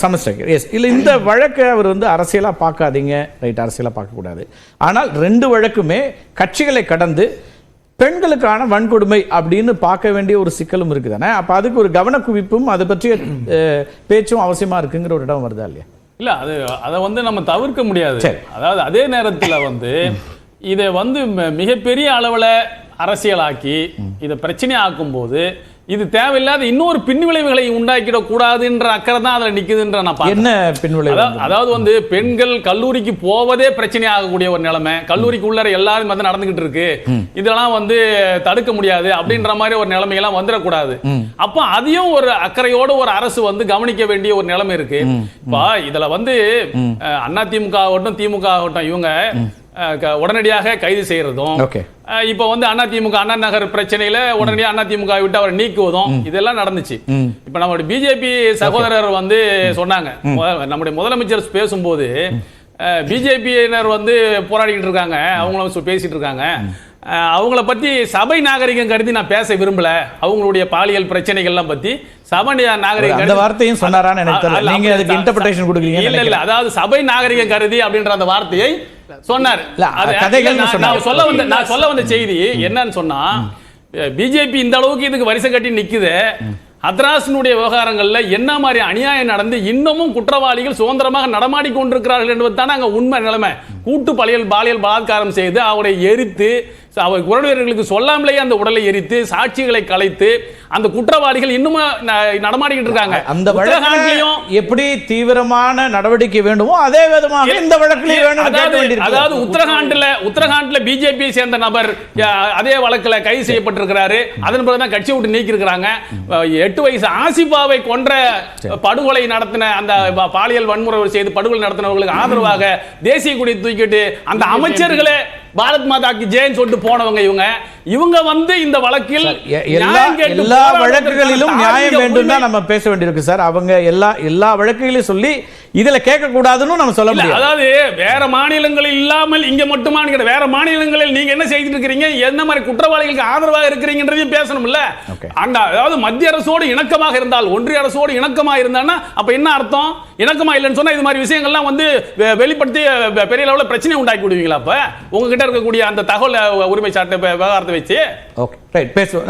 Semester S இல்லை இந்த வழக்கை அவர் அரசியலாக பார்க்காதீங்க, ரைட், அரசியலாக பார்க்கக்கூடாது. ஆனால் 2 வழக்குமே கட்சிகளை கடந்து பெண்களுக்கான வன்கொடுமை அப்படின்னு பார்க்க வேண்டிய ஒரு சிக்கலும் இருக்குதானே. அப்போ அதுக்கு ஒரு கவனக்குவிப்பும் அதை பற்றிய பேச்சும் அவசியமா இருக்குங்கிற ஒரு இடம் வருதா இல்லையா? இல்லை, அதை நம்ம தவிர்க்க முடியாது. அதாவது அதே நேரத்தில் இதை மிகப்பெரிய அளவில் அரசியலாக்கி இதை பிரச்சனை ஆக்கும் போது இது தேவையில்லாத இன்னொரு பின்விளைவுகளை உண்டாக்கிட கூடாதுன்ற அக்கறை தான் அதுல நிக்குதுன்ற நான் பாக்கிறேன். என்ன பின்விளைவு? அதாவது பெண்கள் கல்லூரிக்கு போவதே பிரச்சனை ஆகக்கூடிய ஒரு நிலைமை, கல்லூரிக்கு உள்ளர எல்லாரும் நடந்துகிட்டு இருக்கு, இதெல்லாம் தடுக்க முடியாது அப்படின்ற மாதிரி ஒரு நிலைமையெல்லாம் வந்துடக்கூடாது. அப்ப அதையும் ஒரு அக்கறையோட ஒரு அரசு கவனிக்க வேண்டிய ஒரு நிலைமை இருக்கு. இப்ப இதுல அதிமுக ஆகட்டும் திமுக ஆகட்டும் இவங்க உடனடியாக கைது செய்யறதும், இப்ப அதிமுக அண்ணா நகர் பிரச்சனையில உடனடியாக அதிமுக விட்டு அவரை நீக்குவதும் இதெல்லாம் நடந்துச்சு. இப்ப நம்மளுடைய பிஜேபி சகோதரர் சொன்னாங்க, நம்முடைய முதலமைச்சர் பேசும்போது பிஜேபியினர் போராடிட்டு இருக்காங்க, அவங்களும் பேசிட்டு இருக்காங்க, அவங்கள பத்தி சபை நாகரிகம் கருதி நான் பேச விரும்பல, அவங்களுடைய பாலியல் பிரச்சனைகள்லாம் பத்தி சபை நாகரிகம் அந்த வார்த்தையும் சொன்னாரான்னு எனக்கு தெரியல, நீங்க அதுக்கு இன்டர்பிரேஷன் கொடுக்குறீங்க. இல்ல, அதாவது சபை நாகரிகம் கருதி அப்படின்ற அந்த வார்த்தையை சொன்னார். நான் சொல்ல வந்த செய்தி என்னன்னு சொன்னா, பிஜேபி இந்த அளவுக்கு இதுக்கு வரிசை கட்டி நிக்குது, ஹத்ராஸினுடைய விவகாரங்கள்ல என்ன மாதிரி அநியாயம் நடந்து இன்னமும் குற்றவாளிகள் சுதந்திரமாக நடமாடி கொண்டிருக்கிறார்கள் என்பது தானே அங்க உண்மை நிலைமை. கூட்டு பாலியல் பலாத்காரம் செய்து அவரை எரித்து அவர் உறவினர்களுக்கு சொல்லாமலேயே அந்த உடலை எரித்து சாட்சிகளை கலைத்து அந்த குற்றவாளிகள் இன்னும் நடமாடிக்கிட்டு இருக்காங்க. அந்த வழக்கிலையும் எப்படி தீவிரமான நடவடிக்கை வேண்டுமோ அதே விதமாக இந்த வழக்கிலையும் வேண்டும். அதாவது உத்தரகாண்ட்ல பிஜேபியை சேர்ந்த நபர் அதே வழக்குல கைது செய்யப்பட்டிருக்கிறாரு. அதன் பிறகுதான் கட்சியை விட்டு நீக்கி இருக்கிறாங்க. 8 வயசு ஆசிபாவை கொன்ற படுகொலை நடத்தின அந்த பாலியல் வன்முறை செய்து படுகொலை நடத்தினவர்களுக்கு ஆதரவாக தேசிய கொடி தூக்கிட்டு அந்த அமைச்சர்களே பாரத் மாதாக்கு ஜெயன் சொல்லிட்டு போனவங்க இவங்க இந்த வழக்கில் எல்லா வழக்குகளிலும் நியாயம் வேண்டும் தான் நம்ம பேச வேண்டியிருக்கு சார். அவங்க எல்லா வழக்குகளையும் சொல்லி இதுல கேட்க கூடாதுன்னு நம்ம சொல்ல முடியும். அதாவது வேற மாநிலங்களில் இல்லாமல் இங்க மட்டுமா, வேற மாநிலங்களில் நீங்க என்ன செய்துட்டு இருக்கீங்க, என்ன மாதிரி குற்றவாளிகளுக்கு ஆதரவாக இருக்கிறீங்கன்றதையும் பேசணும்ல. அதாவது மத்திய அரசோடு இணக்கமாக இருந்தால், ஒன்றிய அரசோடு இணக்கமாக இருந்தான்னா அப்ப என்ன அர்த்தம்? இணக்கமா இல்லைன்னு சொன்னா இது மாதிரி விஷயங்கள்லாம் வெளிப்படுத்தி பெரிய லெவலில் பிரச்சனை உண்டாக்கி விடுவீங்களா? அப்ப உங்ககிட்ட இருக்கக்கூடிய அந்த தகவல் உரிமை சார்ந்த விவகாரத்தை வச்சு பேசுவோம்.